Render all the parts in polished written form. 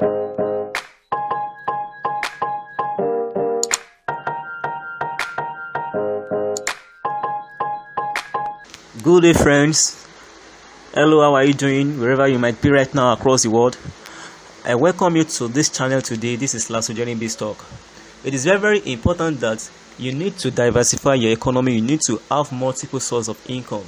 Good day, friends. Hello, how are you doing wherever you might be right now across the world? I welcome you to this channel today. This is LASOJENIC BIZZTALK. It is very, very important that you need to diversify your economy. You need to have multiple sources of income.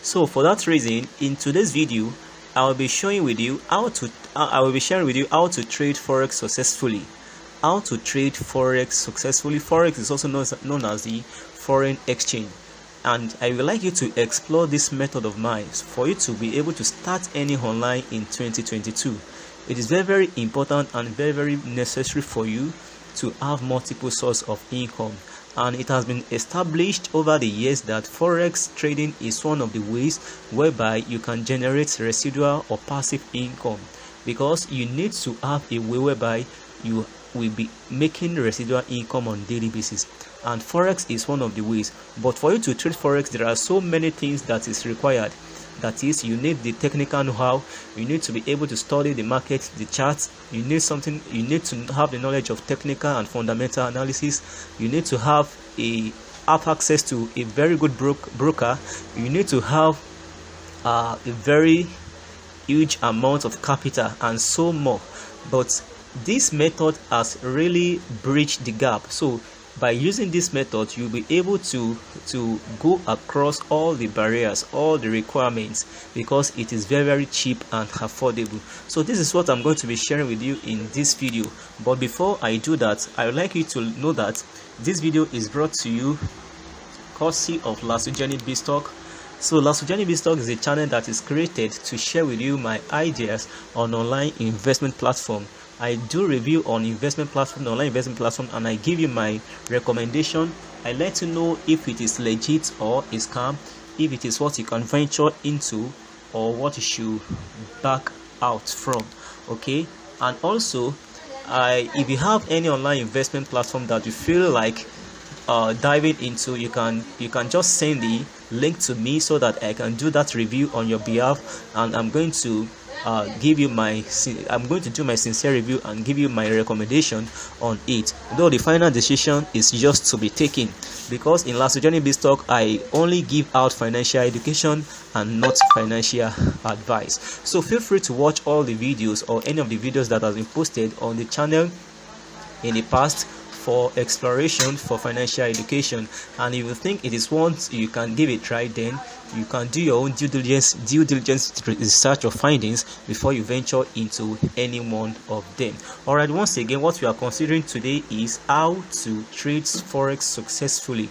So for that reason, in today's video, I will be sharing with you how to trade Forex successfully. How to trade Forex successfully. Forex is also known as the foreign exchange. And I would like you to explore this method of mine for you to be able to start earning online in 2022. It is very, very important and very, very necessary for you to have multiple sources of income. And it has been established over the years that Forex trading is one of the ways whereby you can generate residual or passive income, because you need to have a way whereby you will be making residual income on daily basis, and Forex is one of the ways. But for you to trade Forex, there are so many things that is required. That is, you need the technical know-how, you need to be able to study the market, the charts, you need to have the knowledge of technical and fundamental analysis, you need to have access to a very good broker, you need to have a very huge amount of capital and so more. But this method has really bridged the gap. So by using this method, you'll be able to go across all the barriers, all the requirements, because it is very, very cheap and affordable. So this is what I'm going to be sharing with you in this video. But before I do that, I would like you to know that this video is brought to you courtesy of LASOJENIC BIZZTALK. So LASOJENIC BIZZTALK is a channel that is created to share with you my ideas on online investment platform. I do review on investment platform, online investment platform, and I give you my recommendation. I let you know if it is legit or a scam, if it is what you can venture into or what you should back out from. Okay, and also if you have any online investment platform that you feel like diving into, you can just send the link to me so that I can do that review on your behalf, and I'm going to do my sincere review and give you my recommendation on it, though the final decision is just to be taken, because in LASOJENIC BIZZTALK I only give out financial education and not financial advice. So feel free to watch all the videos or any of the videos that have been posted on the channel in the past for exploration for financial education, and if you think it is one you can give it a try, then you can do your own due diligence research or findings before you venture into any one of them. Alright, once again, what we are considering today is how to trade Forex successfully.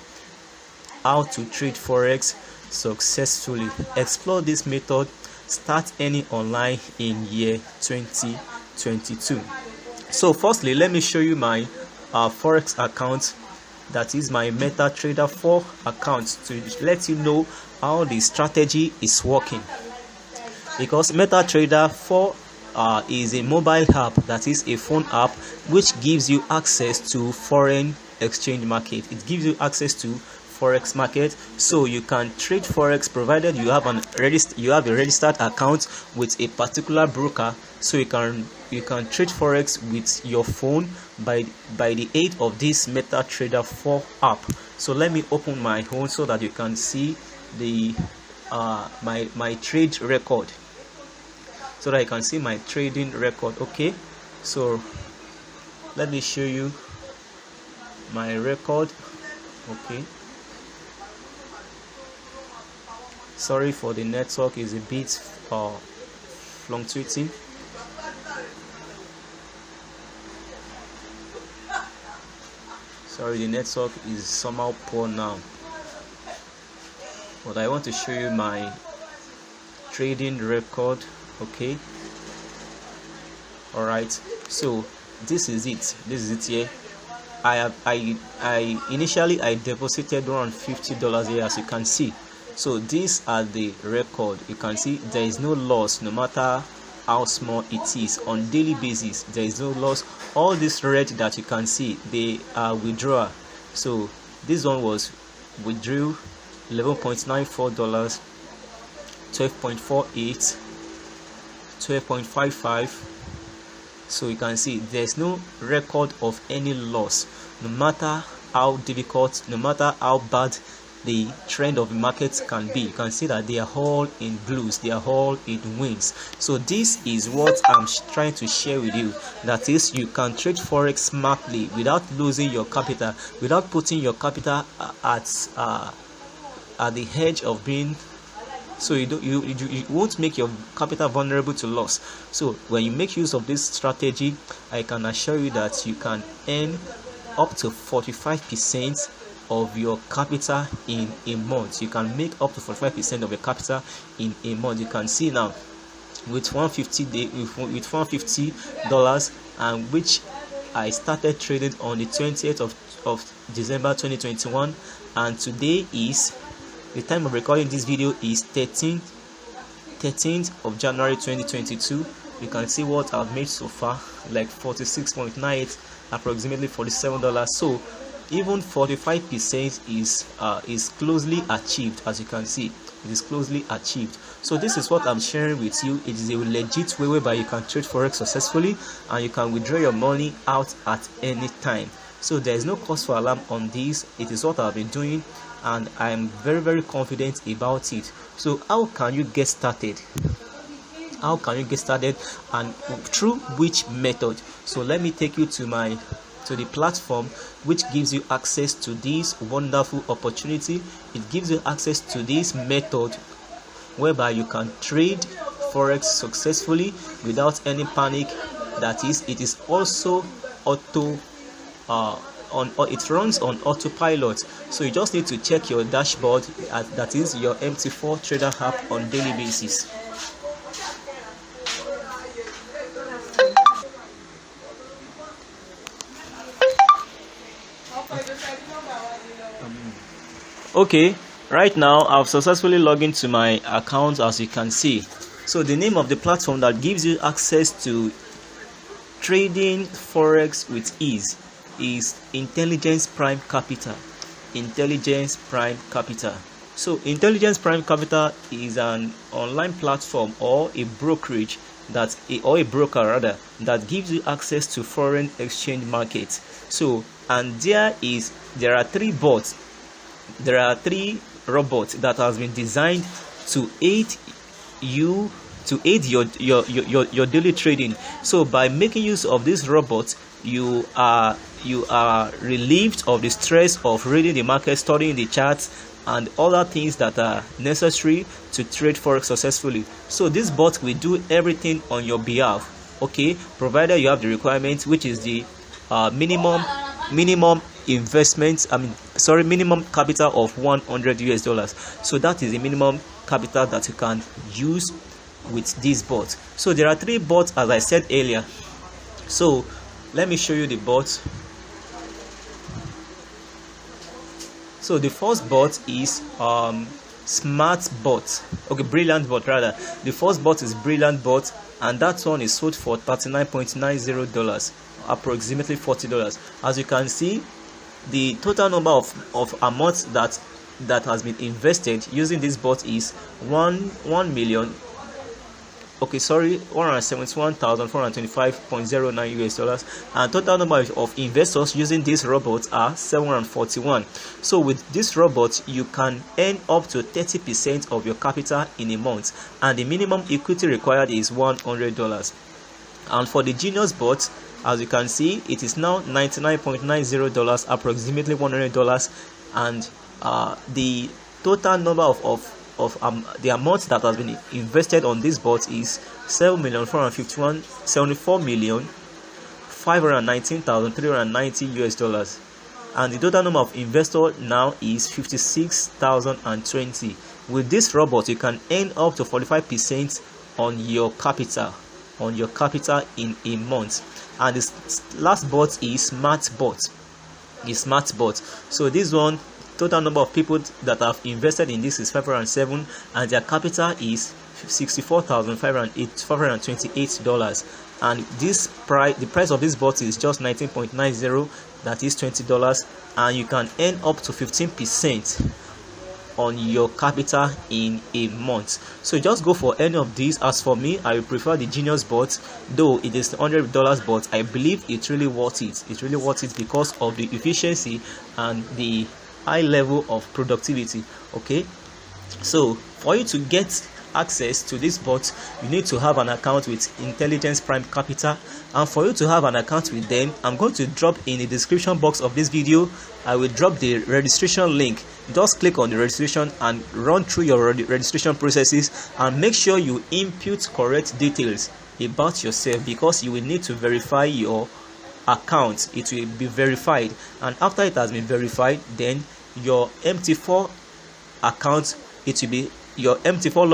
How to trade Forex successfully. Explore this method, start earning online in year 2022. So firstly, let me show you my Forex account, that is my Metatrader4 account, to let you know how the strategy is working. Because Metatrader4 is a mobile app, that is a phone app, which gives you access to foreign exchange market. It gives you access to Forex market, so you can trade Forex provided you have a registered account with a particular broker. So you can trade Forex with your phone by the aid of this Metatrader4 app. So let me open my phone so that you can see the my trade record, so that you can see my trading record. Okay, so let me show you my record. Okay, sorry for the network, is a bit fluctuating. Sorry, the network is somehow poor now, but I want to show you my trading record. Okay, all right, so this is it here. Initially I deposited around $50 here, as you can see. So these are the record. You can see there is no loss, no matter how small it is. On daily basis there is no loss. All this red that you can see, they are withdrawal. So this one was withdrew $11.94, $12.48, $12.55, So you can see there's no record of any loss, no matter how difficult, no matter how bad the trend of the markets can be. You can see that they are all in blues, they are all in wins. So this is what I'm trying to share with you, that is, you can trade forex smartly without losing your capital, without putting your capital at the edge of being, so you won't make your capital vulnerable to loss. So when you make use of this strategy, I can assure you that you can earn up to 45% of your capital in a month. You can make up to 45% of your capital in a month. You can see now with $150, and which I started trading on the 20th of December 2021, and today is the time of recording this video is 13th of January 2022. You can see what I've made so far, like 46.98, approximately $47. So even 45% is closely achieved. As you can see, it is closely achieved. So this is what I'm sharing with you. It is a legit way whereby you can trade forex successfully, and you can withdraw your money out at any time. So there is no cause for alarm on this. It is what I've been doing, and I am very, very confident about it. So how can you get started? How can you get started, and through which method? So let me take you to the platform which gives you access to this wonderful opportunity. It gives you access to this method whereby you can trade forex successfully without any panic. That is, it is also it runs on autopilot. So you just need to check your dashboard, that is your MT4 trader app, on daily basis. Okay, right now I've successfully logged into my account, as you can see. So the name of the platform that gives you access to trading forex with ease is Intelligence Prime Capital. Intelligence Prime Capital. So Intelligence Prime Capital is an online platform, or a brokerage or a broker rather, that gives you access to foreign exchange markets. So, and there are three bots. There are three robots that has been designed to aid you, to aid your daily trading. So by making use of these robots, you are relieved of the stress of reading the market, studying the charts, and other things that are necessary to trade forex successfully. So this bot will do everything on your behalf, okay, provided you have the requirements, which is the minimum investment, minimum capital of $100. So that is the minimum capital that you can use with this bot. So there are three bots, as I said earlier. So let me show you the bots. So the first bot is Smart Bot. Okay, Brilliant Bot rather. The first bot is Brilliant Bot, and that one is sold for $39.90, approximately $40. As you can see, the total number of amounts that has been invested using this bot is $171,425.09, and total number of investors using this robot are 741. So with this robot, you can earn up to 30% of your capital in a month, and the minimum equity required is $100. And for the Genius bot, as you can see, it is now $99.90, approximately $100, and the total number of the amount that has been invested on this bot is $7,451,519,390 and the total number of investors now is 56,020. With this robot, you can earn up to 45% on your capital in a month. And this last bot is Smart Bot. So this one, total number of people that have invested in this is 507, and their capital is $64,528, and the price of this bot is just $19.90, that is $20, and you can earn up to 15% on your capital in a month. So just go for any of these. As for me, I prefer the Genius bot, though it is $100, but I believe it's really worth it. It's really worth it because of the efficiency and the high level of productivity. Okay, so for you to get access to this bot, you need to have an account with Intelligence Prime Capital, and for you to have an account with them, I'm going to drop in the description box of this video. I will drop the registration link. Just click on the registration and run through your registration processes, and make sure you input correct details about yourself, because you will need to verify your account. It will be verified, and after it has been verified, then your MT4 account, it will be your MT4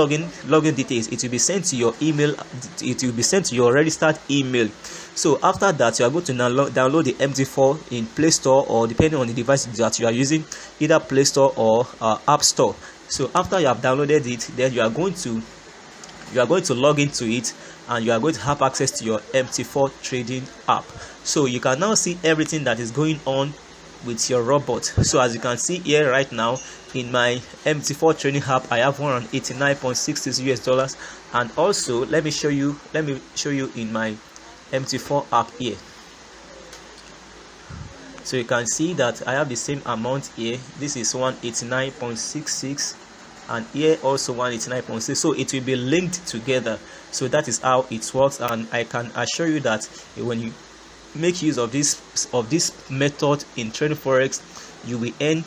login details, it will be sent to your email. It will be sent to your registered email. So after that, you are going to download the MT4 in Play Store, or depending on the device that you are using, either Play Store or App Store. So after you have downloaded it, then you are going to log into it, and you are going to have access to your MT4 trading app. So you can now see everything that is going on with your robot. So as you can see here right now, in my MT4 trading app, I have $189.66 US, and also let me show you in my MT4 app here. So you can see that I have the same amount here. This is 189.66, and here also 189.6. so it will be linked together. So that is how it works, and I can assure you that when you make use of this method in trading forex, you will earn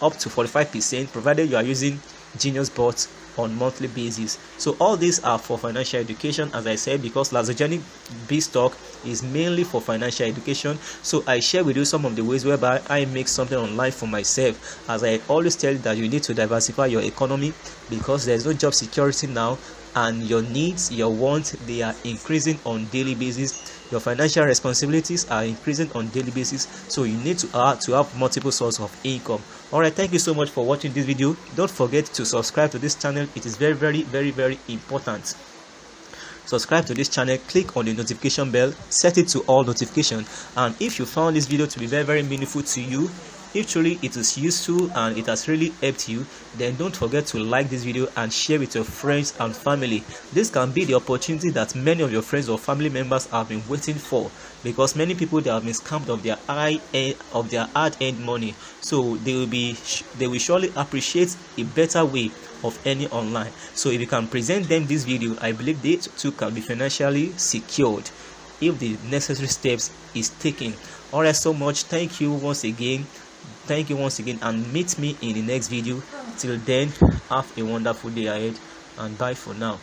up to 45%, provided you are using Genius bots on monthly basis. So all these are for financial education, as I said, because LASOJENIC BIZZTALK is mainly for financial education. So I share with you some of the ways whereby I make something online for myself. As I always tell you, that you need to diversify your economy, because there's no job security now, and your needs, your wants, they are increasing on daily basis. Your financial responsibilities are increasing on daily basis, so you need to have multiple sources of income. Alright, thank you so much for watching this video. Don't forget to subscribe to this channel. It is very important. Subscribe to this channel, click on the notification bell, set it to all notifications, and if you found this video to be very meaningful to you, if truly it is useful and it has really helped you, then don't forget to like this video and share with your friends and family. This can be the opportunity that many of your friends or family members have been waiting for, because many people, they have been scammed of their hard-earned money. So they will surely appreciate a better way of earning online. So if you can present them this video, I believe they too can be financially secured if the necessary steps is taken. Alright, so much. Thank you once again, and meet me in the next video. Till then, have a wonderful day ahead, and bye for now.